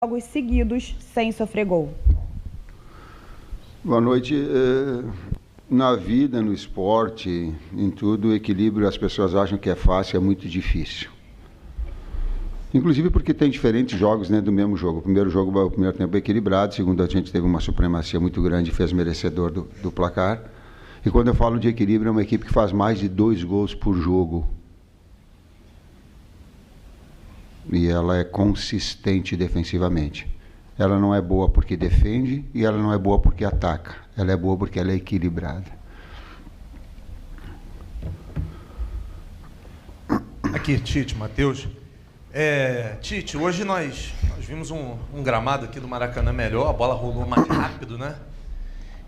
jogos seguidos sem sofrer gol. Boa noite. Na vida, no esporte, em tudo, o equilíbrio as pessoas acham que é fácil, é muito difícil. Inclusive porque tem diferentes jogos dentro do mesmo jogo. O primeiro tempo é equilibrado, o segundo a gente teve uma supremacia muito grande e fez merecedor do placar. E quando eu falo de equilíbrio, é uma equipe que faz mais de 2 gols por jogo. E ela é consistente defensivamente. Ela não é boa porque defende e ela não é boa porque ataca. Ela é boa porque ela é equilibrada. Aqui, Tite, Matheus. Tite, hoje nós vimos um gramado aqui do Maracanã melhor, a bola rolou mais rápido, né?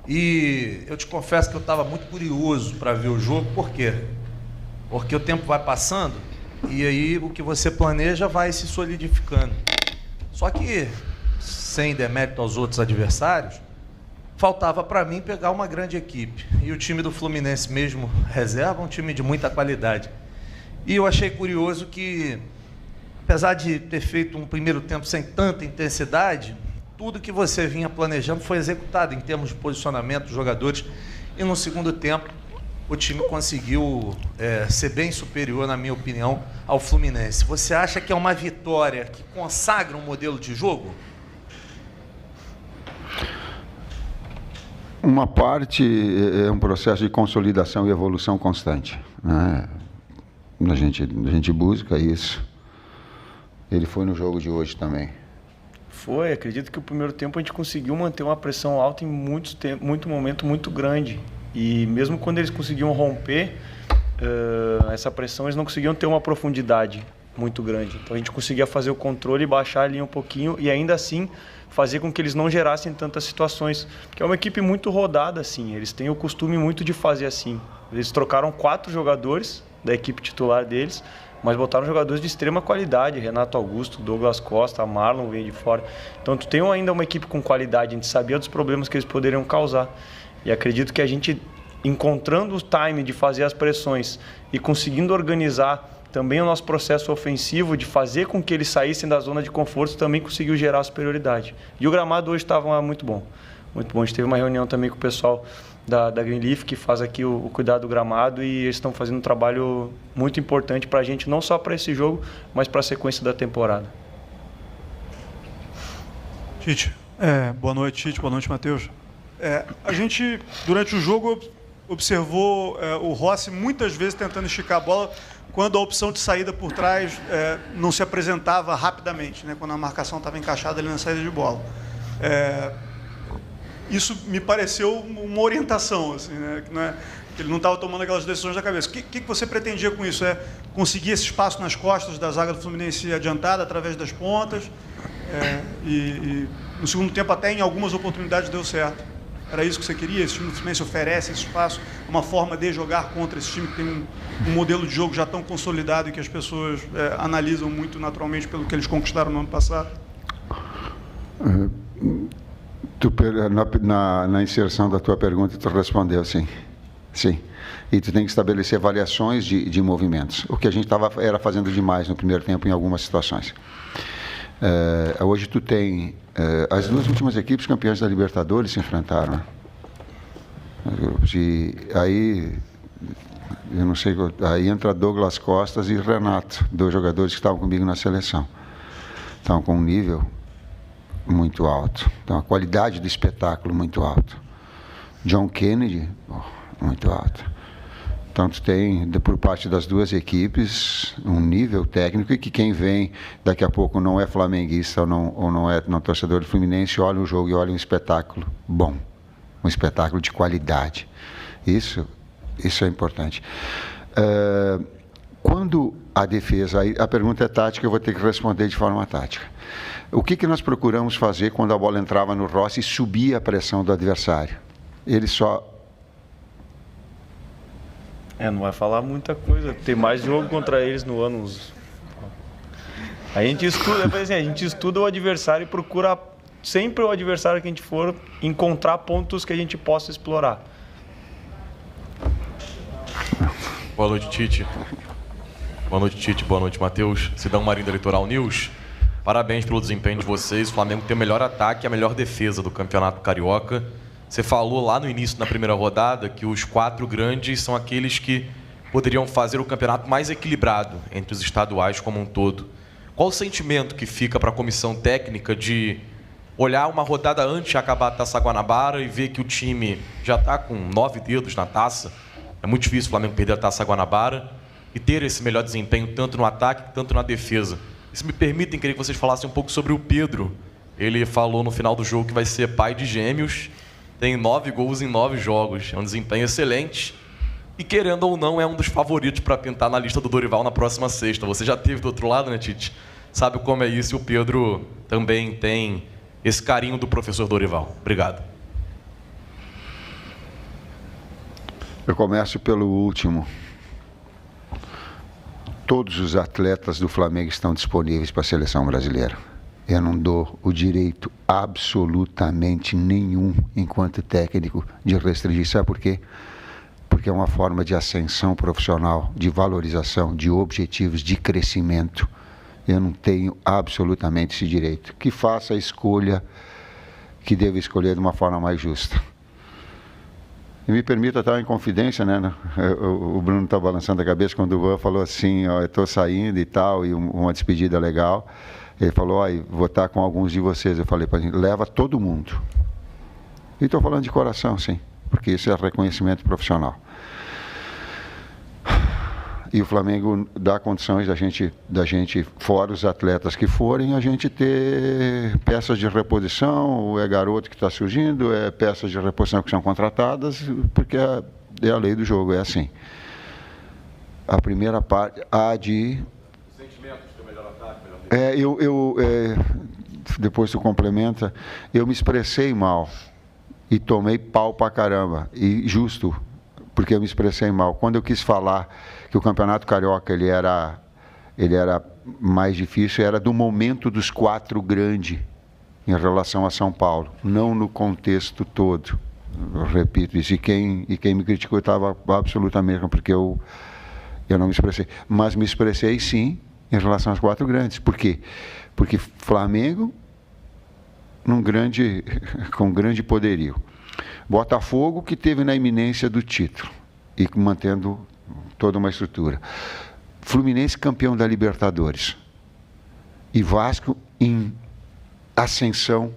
E eu te confesso que eu estava muito curioso para ver o jogo. Por quê? Porque o tempo vai passando e aí o que você planeja vai se solidificando. Só que, sem demérito aos outros adversários, faltava para mim pegar uma grande equipe. E o time do Fluminense mesmo reserva um time de muita qualidade. E eu achei curioso que, apesar de ter feito um primeiro tempo sem tanta intensidade, tudo que você vinha planejando foi executado em termos de posicionamento dos jogadores. E no segundo tempo, o time conseguiu ser bem superior, na minha opinião, ao Fluminense. Você acha que é uma vitória que consagra um modelo de jogo? Uma parte é um processo de consolidação e evolução constante, né? A gente busca isso. Ele foi no jogo de hoje também. Foi, acredito que o primeiro tempo a gente conseguiu manter uma pressão alta em muito momento muito grande. E mesmo quando eles conseguiam romper essa pressão, eles não conseguiam ter uma profundidade muito grande. Então a gente conseguia fazer o controle, baixar a linha um pouquinho e ainda assim fazer com que eles não gerassem tantas situações. Porque é uma equipe muito rodada, assim. Eles têm o costume muito de fazer assim. Eles trocaram 4 jogadores da equipe titular deles, mas botaram jogadores de extrema qualidade, Renato Augusto, Douglas Costa, Marlon veio de fora. Então tu tem ainda uma equipe com qualidade, a gente sabia dos problemas que eles poderiam causar. E acredito que a gente, encontrando o time de fazer as pressões e conseguindo organizar também o nosso processo ofensivo, de fazer com que eles saíssem da zona de conforto, também conseguiu gerar superioridade. E o gramado hoje estava muito bom. Muito bom. A gente teve uma reunião também com o pessoal da Greenleaf, que faz aqui o cuidado do gramado, e eles estão fazendo um trabalho muito importante para a gente, não só para esse jogo, mas para a sequência da temporada. Tite, boa noite, Tite, boa noite, Matheus. A gente, durante o jogo, observou o Rossi muitas vezes tentando esticar a bola quando a opção de saída por trás não se apresentava rapidamente, né, quando a marcação estava encaixada ali na saída de bola. Isso me pareceu uma orientação, assim, né? Que ele não estava tomando aquelas decisões da cabeça. O que você pretendia com isso? Conseguir esse espaço nas costas da zaga do Fluminense adiantada, através das pontas, e no segundo tempo até em algumas oportunidades deu certo. Era isso que você queria? Esse time do Fluminense oferece esse espaço, uma forma de jogar contra esse time que tem um modelo de jogo já tão consolidado e que as pessoas analisam muito naturalmente pelo que eles conquistaram no ano passado? Na inserção da tua pergunta, tu respondeu sim. Sim. E tu tem que estabelecer variações de movimentos. O que a gente era fazendo demais no primeiro tempo em algumas situações. Hoje tu tem... as duas últimas equipes campeãs da Libertadores se enfrentaram. Aí... Eu não sei... Aí entra Douglas Costas e Renato, 2 jogadores que estavam comigo na seleção. Estavam com um nível muito alto. Então, a qualidade do espetáculo muito alto. John Kennedy, muito alto. Então, tu tem, por parte das duas equipes, um nível técnico e que quem vem daqui a pouco não é flamenguista ou não é torcedor do Fluminense, olha o jogo e olha um espetáculo bom, um espetáculo de qualidade. Isso é importante. Quando a defesa, a pergunta é tática, eu vou ter que responder de forma tática. O que nós procuramos fazer quando a bola entrava no Rossi e subia a pressão do adversário? Ele só... Não vai falar muita coisa, tem mais jogo contra eles no ano. A gente estuda o adversário e procura sempre o adversário que a gente for encontrar pontos que a gente possa explorar. Boa noite, Tite. Boa noite, Tite. Boa noite, Matheus. Cidão Marinho da Litoral News. Parabéns pelo desempenho de vocês. O Flamengo tem o melhor ataque e a melhor defesa do Campeonato Carioca. Você falou lá no início, na primeira rodada, que os 4 grandes são aqueles que poderiam fazer o campeonato mais equilibrado entre os estaduais como um todo. Qual o sentimento que fica para a comissão técnica de olhar uma rodada antes de acabar a Taça Guanabara e ver que o time já está com 9 dedos na taça? É muito difícil o Flamengo perder a Taça Guanabara e ter esse melhor desempenho tanto no ataque quanto na defesa. E se me permitem, queria que vocês falassem um pouco sobre o Pedro. Ele falou no final do jogo que vai ser pai de gêmeos, tem 9 gols em 9 jogos, é um desempenho excelente e, querendo ou não, é um dos favoritos para pintar na lista do Dorival na próxima sexta. Você já esteve do outro lado, né, Tite? Sabe como é isso, e o Pedro também tem esse carinho do professor Dorival. Obrigado. Eu começo pelo último. Todos os atletas do Flamengo estão disponíveis para a seleção brasileira. Eu não dou o direito absolutamente nenhum, enquanto técnico, de restringir. Sabe por quê? Porque é uma forma de ascensão profissional, de valorização, de objetivos, de crescimento. Eu não tenho absolutamente esse direito. Que faça a escolha que deva escolher de uma forma mais justa. E me permita estar em confidência, né? O Bruno está balançando a cabeça quando o Van falou assim, ó, eu estou saindo e tal, e uma despedida legal. Ele falou, ó, vou estar com alguns de vocês. Eu falei para ele, leva todo mundo. E estou falando de coração, sim, porque isso é reconhecimento profissional. E o Flamengo dá condições da gente, fora os atletas que forem, a gente ter peças de reposição, é garoto que está surgindo, é peças de reposição que são contratadas, porque é a lei do jogo, é assim. A primeira parte, a de... Sentimentos do melhor ataque, depois tu complementa, eu me expressei mal e tomei pau pra caramba, e justo, porque eu me expressei mal. Quando eu quis falar que o Campeonato Carioca ele era mais difícil, era do momento dos 4 grandes em relação a São Paulo, não no contexto todo. Eu repito isso. E quem me criticou estava absolutamente, porque eu não me expressei. Mas me expressei sim em relação aos 4 grandes. Por quê? Porque Flamengo com grande poderio. Botafogo, que teve na iminência do título e mantendo toda uma estrutura. Fluminense, campeão da Libertadores. E Vasco em ascensão.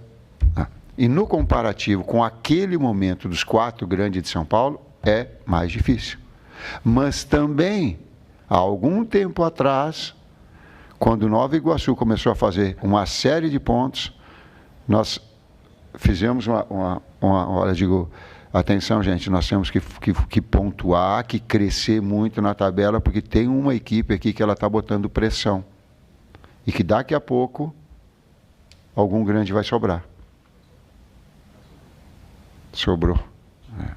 E no comparativo com aquele momento dos 4 grandes de São Paulo, é mais difícil. Mas também, há algum tempo atrás, quando Nova Iguaçu começou a fazer uma série de pontos, nós fizemos olha, digo, atenção, gente, nós temos que pontuar, que crescer muito na tabela, porque tem uma equipe aqui que ela está botando pressão. E que daqui a pouco, algum grande vai sobrar. Sobrou. É.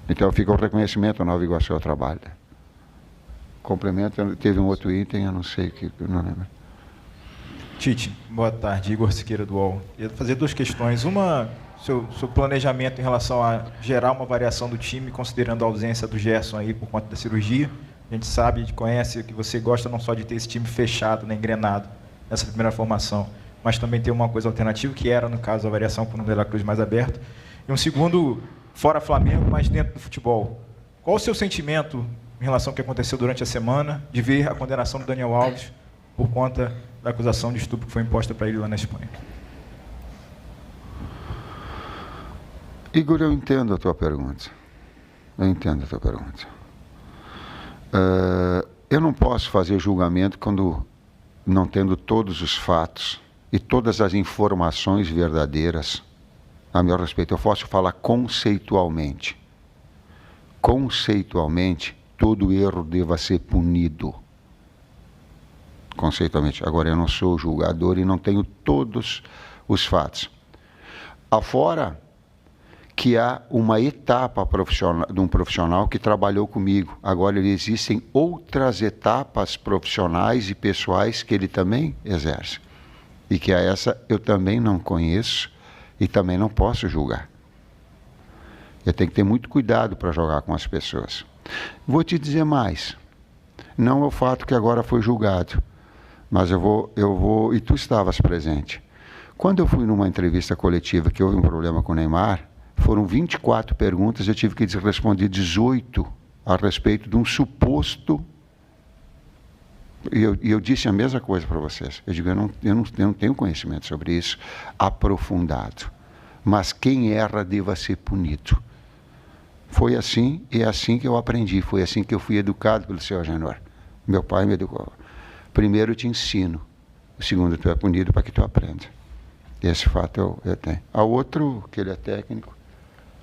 Então fica o reconhecimento ao Nova Iguaçu ao trabalho. Complemento, teve um outro item, eu não sei o que, não lembro. Tite, boa tarde, Igor Siqueira do UOL. Eu ia fazer 2 questões. Uma, seu planejamento em relação a gerar uma variação do time, considerando a ausência do Gerson aí por conta da cirurgia. A gente sabe, conhece que você gosta não só de ter esse time fechado, né, engrenado, nessa primeira formação, mas também ter uma coisa alternativa, que era, no caso, a variação por um De La Cruz mais aberto. E um segundo, fora Flamengo, mas dentro do futebol. Qual o seu sentimento em relação ao que aconteceu durante a semana, de ver a condenação do Daniel Alves por conta da acusação de estupro que foi imposta para ele lá na Espanha? Igor, eu entendo a tua pergunta. Eu não posso fazer julgamento quando não tendo todos os fatos e todas as informações verdadeiras a meu respeito. Eu posso falar conceitualmente. Conceitualmente, todo erro deva ser punido. Conceitualmente. Agora, eu não sou julgador e não tenho todos os fatos. Afora que há uma etapa profissional, de um profissional que trabalhou comigo. Agora, existem outras etapas profissionais e pessoais que ele também exerce. E que a essa eu também não conheço e também não posso julgar. Eu tenho que ter muito cuidado para jogar com as pessoas. Vou te dizer mais. Não é o fato que agora foi julgado, Mas eu vou, e tu estavas presente. Quando eu fui numa entrevista coletiva que houve um problema com o Neymar, foram 24 perguntas, eu tive que responder 18 a respeito de um suposto. E eu disse a mesma coisa para vocês. Eu digo, eu não tenho conhecimento sobre isso aprofundado. Mas quem erra deva ser punido. Foi assim, e é assim que eu aprendi. Foi assim que eu fui educado pelo seu Agenor. Meu pai me educou. Primeiro eu te ensino. O segundo, tu é punido para que tu aprenda. Esse fato eu tenho. A outro, que ele é técnico.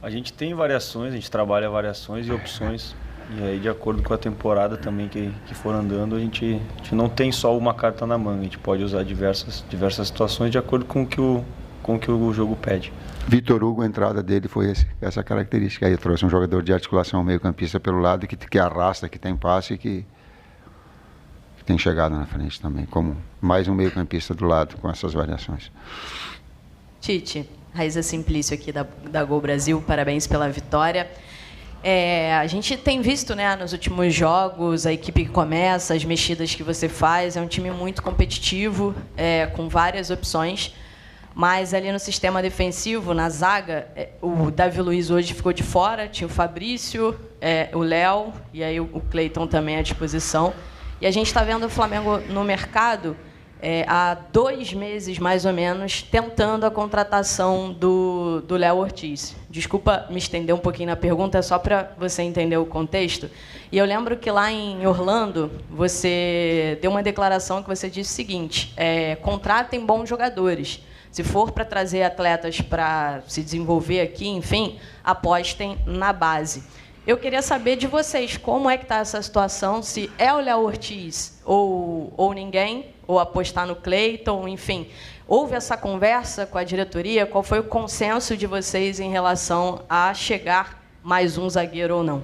A gente tem variações, a gente trabalha variações e opções. E aí, de acordo com a temporada também que for andando, a gente não tem só uma carta na manga. A gente pode usar diversas situações de acordo com o que o jogo pede. Vitor Hugo, a entrada dele foi essa característica. Aí trouxe um jogador de articulação meio-campista pelo lado, que arrasta, que tem passe e que tem chegada na frente também, como mais um meio-campista do lado, com essas variações. Tite, Raíza Simplício aqui da Gol Brasil, parabéns pela vitória. A gente tem visto, né, nos últimos jogos, a equipe que começa, as mexidas que você faz, é um time muito competitivo, com várias opções, mas ali no sistema defensivo, na zaga, o Davi Luiz hoje ficou de fora, tinha o Fabrício, o Léo, e aí o Cleiton também à disposição. E a gente está vendo o Flamengo no mercado há 2 meses, mais ou menos, tentando a contratação do Léo Ortiz. Desculpa me estender um pouquinho na pergunta, é só para você entender o contexto. E eu lembro que lá em Orlando, você deu uma declaração que você disse o seguinte, contratem bons jogadores. Se for para trazer atletas para se desenvolver aqui, enfim, apostem na base. Eu queria saber de vocês, como é que está essa situação, se é o Léo Ortiz ou ninguém, ou apostar no Cleiton, enfim. Houve essa conversa com a diretoria? Qual foi o consenso de vocês em relação a chegar mais um zagueiro ou não?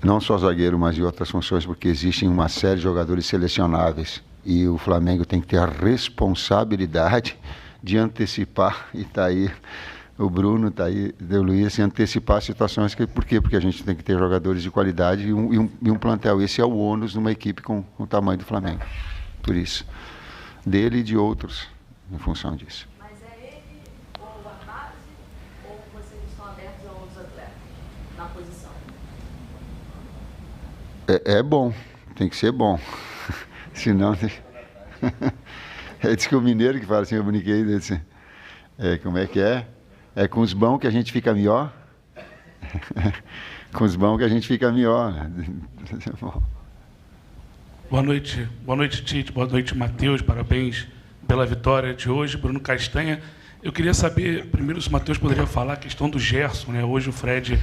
Não só zagueiro, mas de outras funções, porque existem uma série de jogadores selecionáveis. E o Flamengo tem que ter a responsabilidade de antecipar, e está aí o Bruno, está aí o Luiz, antecipar situações. Por quê? Porque a gente tem que ter jogadores de qualidade e um plantel. Esse é o ônus de uma equipe com o tamanho do Flamengo. Por isso, dele e de outros, em função disso. Mas é ele ou a base, ou vocês estão abertos a outros atletas na posição? É bom, tem que ser bom. Senão... Diz que o mineiro que fala assim, eu brinquei, disse, como é que é? É com os bons que a gente fica melhor. Com os bons que a gente fica melhor. Boa noite, Tite. Boa noite, Matheus. Parabéns pela vitória de hoje. Bruno Castanha. Eu queria saber, primeiro, se o Matheus poderia falar a questão do Gerson, né? Hoje o Fred,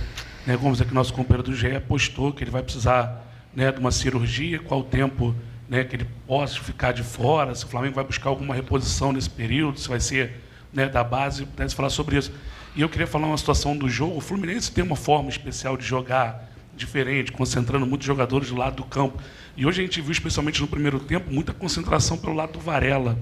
né, Gomes, aqui, nosso companheiro do GE, postou que ele vai precisar, né, de uma cirurgia, qual o tempo, né, que ele possa ficar de fora, se o Flamengo vai buscar alguma reposição nesse período, se vai ser, né, da base, pudesse falar sobre isso. E eu queria falar uma situação do jogo. O Fluminense tem uma forma especial de jogar diferente, concentrando muitos jogadores do lado do campo. E hoje a gente viu, especialmente no primeiro tempo, muita concentração pelo lado do Varela.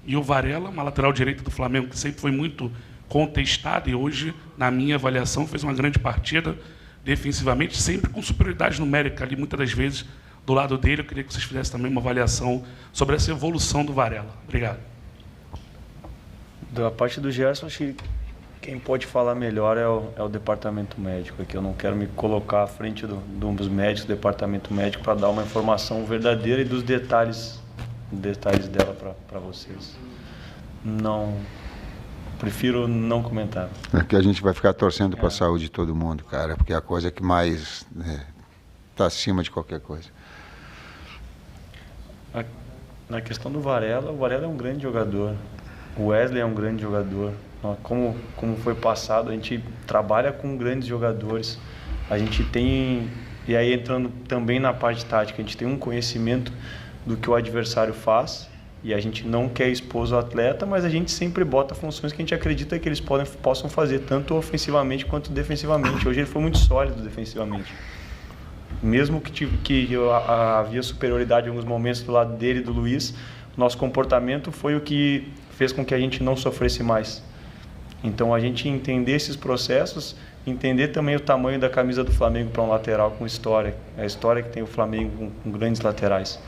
E o Varela, uma lateral direita do Flamengo, que sempre foi muito contestado, e hoje, na minha avaliação, fez uma grande partida defensivamente, sempre com superioridade numérica ali, muitas das vezes, do lado dele. Eu queria que vocês fizessem também uma avaliação sobre essa evolução do Varela. Obrigado. Da parte do Gerson, acho que quem pode falar melhor é o departamento médico. Aqui eu não quero me colocar à frente dos médicos do departamento médico para dar uma informação verdadeira e dos detalhes dela para vocês. Não, prefiro não comentar. É que a gente vai ficar torcendo para a saúde de todo mundo, cara, porque é a coisa que mais está acima de qualquer coisa. Na questão do Varela, o Varela é um grande jogador. O Wesley é um grande jogador. Como foi passado, a gente trabalha com grandes jogadores. A gente tem, e aí entrando também na parte tática, a gente tem um conhecimento do que o adversário faz, e a gente não quer expor o atleta, mas a gente sempre bota funções que a gente acredita que eles possam fazer, tanto ofensivamente quanto defensivamente. Hoje ele foi muito sólido defensivamente. Mesmo que havia superioridade em alguns momentos do lado dele e do Luiz, nosso comportamento foi o que fez com que a gente não sofresse mais. Então, a gente entender esses processos, entender também o tamanho da camisa do Flamengo para um lateral com história, a história que tem o Flamengo com grandes laterais.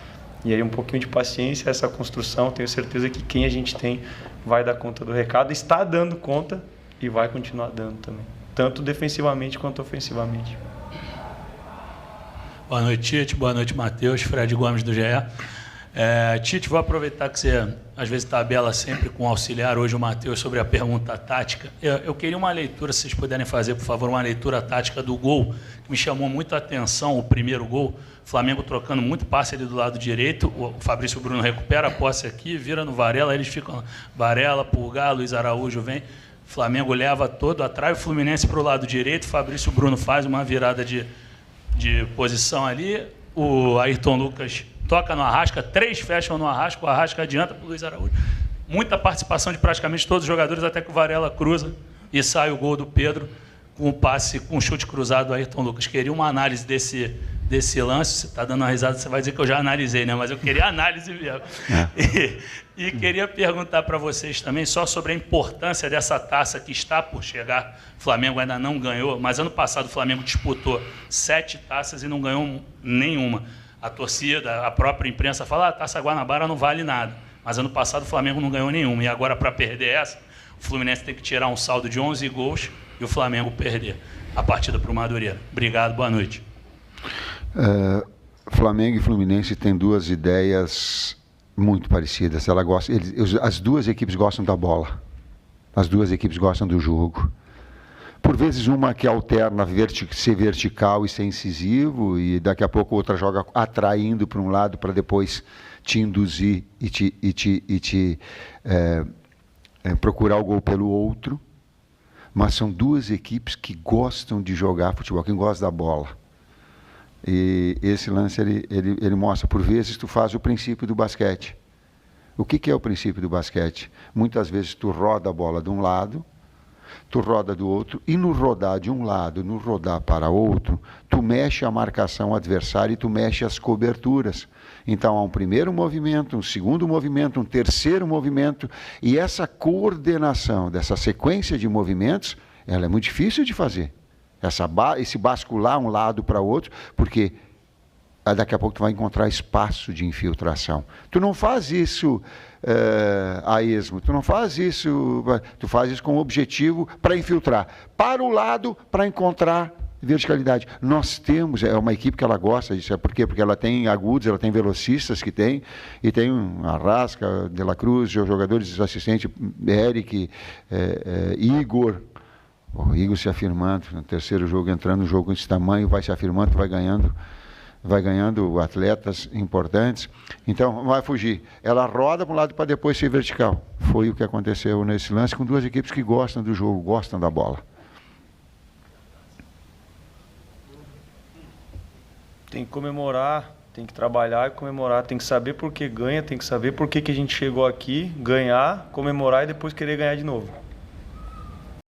E aí um pouquinho de paciência, essa construção, tenho certeza que quem a gente tem vai dar conta do recado, está dando conta e vai continuar dando também, tanto defensivamente quanto ofensivamente. Boa noite, Tite. Boa noite, Matheus. Fred Gomes, do GE. Tite, vou aproveitar que você, às vezes, tabela sempre com o auxiliar, hoje o Matheus, sobre a pergunta tática. Eu queria uma leitura, se vocês puderem fazer, por favor, uma leitura tática do gol, que me chamou muito a atenção, o primeiro gol. Flamengo trocando muito passe ali do lado direito, o Fabrício Bruno recupera a posse aqui, vira no Varela, eles ficam Varela, Pulgar, Luiz Araújo vem, Flamengo leva todo atrás, o Fluminense para o lado direito, Fabrício Bruno faz uma virada de posição ali, o Ayrton Lucas toca no Arrasca, 3 fecham no Arrasca, o Arrasca adianta para o Luiz Araújo. Muita participação de praticamente todos os jogadores, até que o Varela cruza e sai o gol do Pedro com o passe, com o chute cruzado do Ayrton Lucas. Queria uma análise desse lance. Você está dando uma risada, você vai dizer que eu já analisei, né? Mas eu queria análise mesmo. E queria perguntar para vocês também só sobre a importância dessa taça que está por chegar. O Flamengo ainda não ganhou, mas ano passado o Flamengo disputou 7 taças e não ganhou nenhuma. A torcida, a própria imprensa fala, a Taça Guanabara não vale nada. Mas ano passado o Flamengo não ganhou nenhuma. E agora, para perder essa, o Fluminense tem que tirar um saldo de 11 gols e o Flamengo perder a partida para o Madureira. Obrigado, boa noite. Flamengo e Fluminense têm 2 ideias muito parecidas. As 2 equipes gostam da bola. As 2 equipes gostam do jogo. Por vezes uma que alterna ser vertical e ser incisivo, e daqui a pouco outra joga atraindo para um lado para depois te induzir e te procurar o gol pelo outro. Mas são 2 equipes que gostam de jogar futebol, que gostam da bola. E esse lance ele mostra, por vezes tu faz o princípio do basquete. O que é o princípio do basquete? Muitas vezes tu roda a bola de um lado, tu roda do outro, e no rodar de um lado, no rodar para outro, tu mexe a marcação adversária e tu mexe as coberturas. Então há um primeiro movimento, um segundo movimento, um terceiro movimento, e essa coordenação dessa sequência de movimentos, ela é muito difícil de fazer. Esse bascular um lado para o outro, porque daqui a pouco tu vai encontrar espaço de infiltração. Tu não faz isso a esmo, tu faz isso com o objetivo para infiltrar. Para o lado, para encontrar verticalidade. Nós temos, é uma equipe que ela gosta disso, por quê? Porque ela tem agudos, ela tem velocistas que tem, e tem Arrasca, De La Cruz, jogadores assistentes, Eric, Igor. O Igor se afirmando, no terceiro jogo, entrando no jogo com esse tamanho, vai se afirmando, vai ganhando atletas importantes. Então, não vai fugir. Ela roda para um lado para depois ser vertical. Foi o que aconteceu nesse lance com 2 equipes que gostam do jogo, gostam da bola. Tem que comemorar, tem que trabalhar e comemorar, tem que saber por que ganha, tem que saber por que a gente chegou aqui, ganhar, comemorar e depois querer ganhar de novo.